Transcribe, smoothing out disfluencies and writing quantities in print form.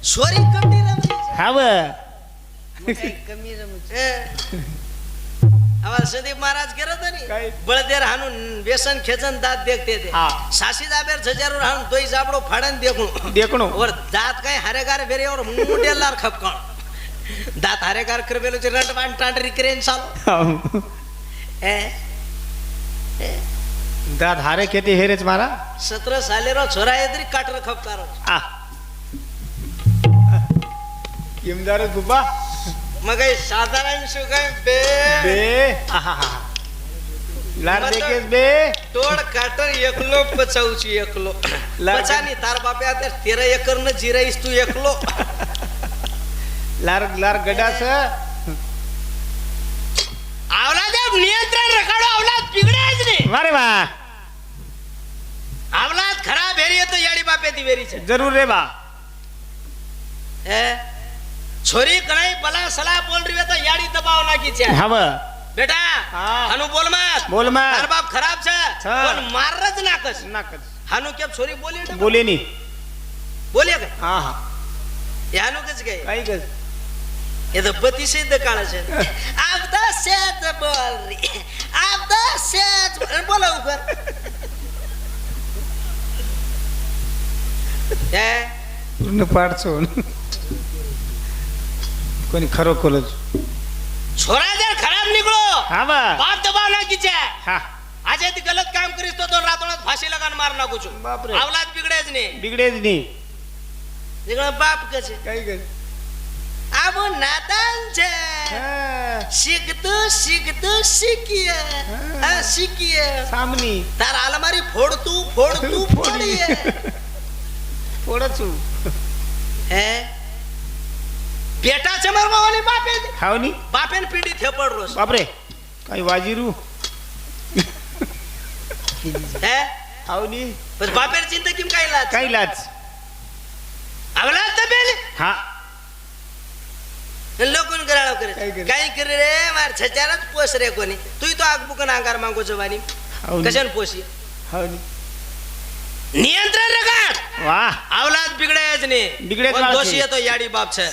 Sorry કમી રમે છે હાવ કમી રમે છે આવા સદીપ મહારાજ કર્યો તો ને કઈ? બળદેર હાનું વ્યસન ખેંચન દાંત દેખતે थे હા. સાસી દાબેર જજારો હાનું તોય જાબડો ફાડન દેખણું દેખણું और दांत कई हरेगार बेरे और मुंडेलार खपकण दांत हरेगार करबेलो जे रटवान टांडरी करेन सालो ए દાંત હારે ખેતી હેરે જ મારા 17 सालेरो छोरा एदरी काटर खपकारो આ કેમદાર ગુબા मगई साधारण सु गई बे બે આહા લાર દેખેસ બે तोड़ काटर एकलो पचाऊ छी एकलो लार पचानी तार बापे आते 13 एकड़ न जीराईस तू एकलो લાર લાર ગડા છે आवलाद नियंत्रण रखाडो आवलाद बिगड़े ज ने વારે વાહ आवलाद खराब हेरी तो याडी बापे दी वेरी छे જરૂર રે બા ए छोरी कणाई भला सलाह बोल रही है तो याडी दबाव नाखी छे હાવ बेटा हाँ। हानु बोल मत बोल मत। तार बाप खराब छे हाँ। पण मारज नाकस ના કર हानु केम छोरी बोली बेटा? બોલે ની बोलिए के હા હા यानु कच गए કઈ ગઈ ये तो बत्ती से दकाळ छे आप तो सेट बोल रही आप तो सेट बोलो ऊपर ए પૂર્ણ પાડશો કોની ખરો કોલેજ छोरा जर खराब निकलो હા બા बाप दबाव नाखी छे હા आज यदि गलत काम करीस तो रातोरात फांसी लगान मार नाखू छू बाप रे। औलाद बिगड़े ज नहीं बिगड़े જ નહીં निकलो बाप के छे કઈ ગઈ अब नादान छे હા सीखतो सीखतो सीखिए हाँ सीखिए સામની तार अलमारी फोड़तू फोड़िए ફોડો છું है बेटा चमरमा वाली बापे ખાવ ની बापे ने पीड़ी थे पड़ रोस બાપરે કઈ વાજીરું है ખાવ ની बस बापे ने चिंता किम काई लाज કઈ લાજ अवलाद तबेले હા लोगन कराळो करे काय करे? काय करे रे मार छचारच पोस रे कोणी तू तो आग बुकन आकार मागो जवानी ખાવ ની कशन पोसी ખાવ ની नियंत्रण रखाड વાહ औलाद बिगड़े ज ने बिगड़े ज पण वाळखी. दोषी है तो याडी बाप छे